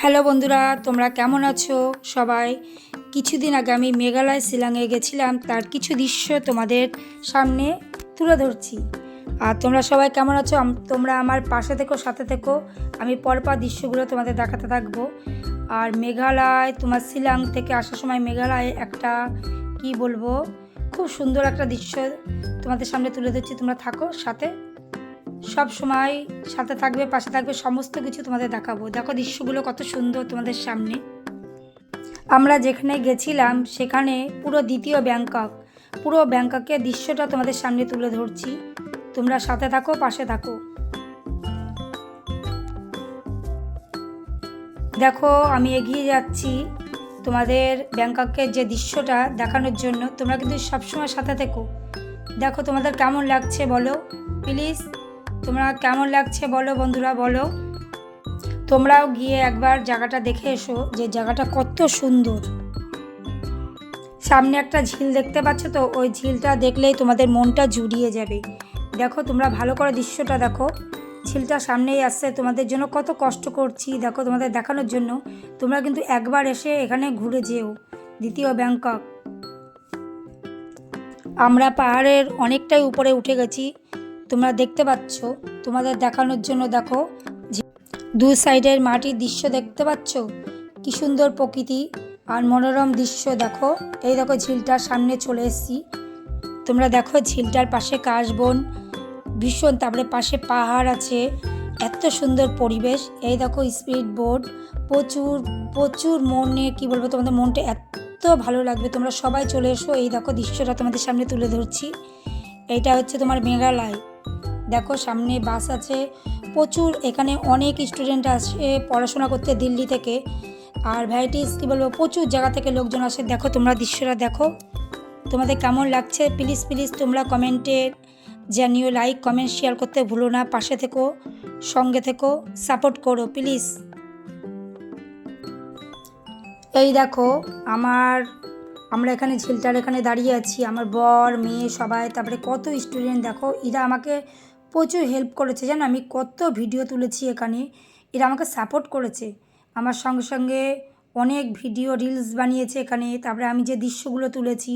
Hello বন্ধুরা, তোমরা কেমন আছো সবাই? কিছুদিন আগে আমি মেঘালয় শিলংয়ে গেছিলাম, তার কিছু দৃশ্য তোমাদের সামনে তুলে ধরছি। আর তোমরা সবাই কেমন আছো? তোমরা আমার পাশে থেকো, সাথে থেকো। আমি পরপর দৃশ্যগুলো তোমাদের দেখাতে থাকবো। আর মেঘালয়, তোমার শিলং থেকে আসার সময় মেঘালয় একটা কি বলবো, খুব সুন্দর একটা দৃশ্য তোমাদের সামনে তুলে ধরছি। তোমরা থাকো সাথে, সব সময় সাথে থাকবে, পাশে থাকবে, সমস্ত কিছু তোমাদের দেখাবো। দেখো দৃশ্যগুলো কত সুন্দর তোমাদের সামনে। আমরা যেখানে গেছিলাম সেখানে পুরো দ্বিতীয় ব্যাংকক, পুরো ব্যাংককের দৃশ্যটা তোমাদের সামনে তুলে ধরছি। তোমরা সাথে থাকো, পাশে থাকো। দেখো আমি এগিয়ে যাচ্ছি তোমাদের ব্যাংককের যে দৃশ্যটা দেখানোর জন্য। তোমরা কিন্তু সবসময় সাথে থেকো। দেখো তোমাদের কেমন লাগছে বলো প্লিজ, তোমরা কেমন লাগছে বলো বন্ধুরা, বলো। তোমরাও গিয়ে একবার জায়গাটা দেখে এসো, যে জায়গাটা কত সুন্দর। সামনে একটা ঝিল দেখতে পাচ্ছ তো, ওই ঝিলটা দেখলেই তোমাদের মনটা জুড়িয়ে যাবে। দেখো তোমরা ভালো করে দৃশ্যটা দেখো। ঝিলটা সামনেই আসছে, তোমাদের জন্য কত কষ্ট করছি দেখো তোমাদের দেখানোর জন্য। তোমরা কিন্তু একবার এসে এখানে ঘুরে যেও, দ্বিতীয় ব্যাংকক। আমরা পাহাড়ের অনেকটাই উপরে উঠে গেছি, তোমরা দেখতে পাচ্ছ। তোমাদের দেখানোর জন্য দেখো, দু সাইডের মাটির দৃশ্য দেখতে পাচ্ছ, কি সুন্দর প্রকৃতি আর মনোরম দৃশ্য। দেখো এই দেখো ঝিলটার সামনে চলে এসেছি। তোমরা দেখো ঝিলটার পাশে কাশবন ভীষণ, তারপরে পাশে পাহাড় আছে, এত সুন্দর পরিবেশ। এই দেখো স্পিড বোট, প্রচুর প্রচুর মনে কি বলবো, তোমাদের মনটা এত ভালো লাগবে। তোমরা সবাই চলে এসো। এই দেখো দৃশ্যটা তোমাদের সামনে তুলে ধরছি। এইটা হচ্ছে তোমার মেঘালয়। দেখো সামনে বাস আছে প্রচুর, এখানে অনেক স্টুডেন্ট আসে পড়াশোনা করতে দিল্লি থেকে, আর ভ্যারাইটিস কী বলবো, প্রচুর জায়গা থেকে লোকজন আসে। দেখো তোমরা দৃশ্যটা দেখো, তোমাদের কেমন লাগছে প্লিজ প্লিজ তোমরা কমেন্টে জানিও। লাইক কমেন্ট শেয়ার করতে ভুলো না। পাশে থেকো, সঙ্গে থেকো, সাপোর্ট করো প্লিজ। এই দেখো আমরা এখানে ঝিলটার এখানে দাঁড়িয়ে আছি, আমার বর মেয়ে সবাই, তারপরে কত স্টুডেন্ট। দেখো এরা আমাকে প্রচুর হেল্প করেছে, জানো আমি কত ভিডিও তুলেছি এখানে, এরা আমাকে সাপোর্ট করেছে। আমার সঙ্গে সঙ্গে অনেক ভিডিও রিলস বানিয়েছে এখানে, তারপরে আমি যে দৃশ্যগুলো তুলেছি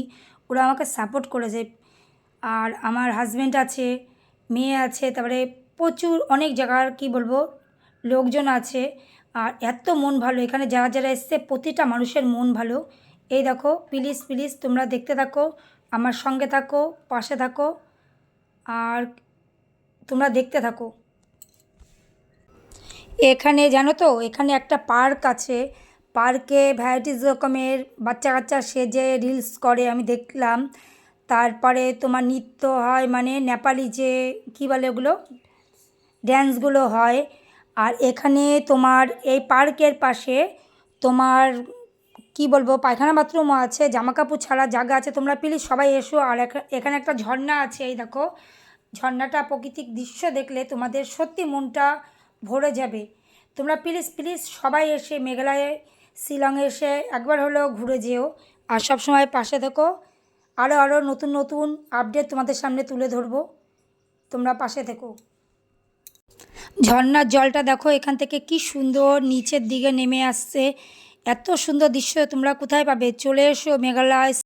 ওরা আমাকে সাপোর্ট করেছে। আর আমার হাজব্যান্ড আছে, মেয়ে আছে, তারপরে প্রচুর অনেক জায়গার কি বলবো লোকজন আছে। আর এত মন ভালো, এখানে যারা যারা এসছে প্রতিটা মানুষের মন ভালো। এই দেখো প্লিজ প্লিজ তোমরা দেখতে থাকো, আমার সঙ্গে থাকো, পাশে থাকো, আর তোমরা দেখতে থাকো। এখানে জানো তো, এখানে একটা পার্ক আছে, পার্কে ভ্যারাইটিস রকমের বাচ্চা কাচ্চা সেজে রিলস করে আমি দেখলাম। তারপরে তোমার নৃত্য হয়, মানে নেপালি যে কী বলে ওগুলো, ড্যান্সগুলো হয়। আর এখানে তোমার এই পার্কের পাশে তোমার কি বলবো, পায়খানা বাথরুমও আছে, জামা কাপড় ছাড়া জায়গা আছে। তোমরা প্লিজ সবাই এসো। আর এখানে একটা ঝর্ণা আছে, এই দেখো ঝর্ণাটা, প্রাকৃতিক দৃশ্য দেখলে তোমাদের সত্যি মনটা ভরে যাবে। তোমরা প্লিজ প্লিজ সবাই এসে মেঘালয়ে শিলংয়ে এসে একবার হলেও ঘুরে যেও। আর সব সময় পাশে থেকো, আরও নতুন নতুন আপডেট তোমাদের সামনে তুলে ধরবো, তোমরা পাশে থেকো। ঝর্ণার জলটা দেখো এখান থেকে কি সুন্দর নিচের দিকে নেমে আসছে, এত সুন্দর দৃশ্য তোমরা কোথায় পাবে? চলে এসো মেঘালয়।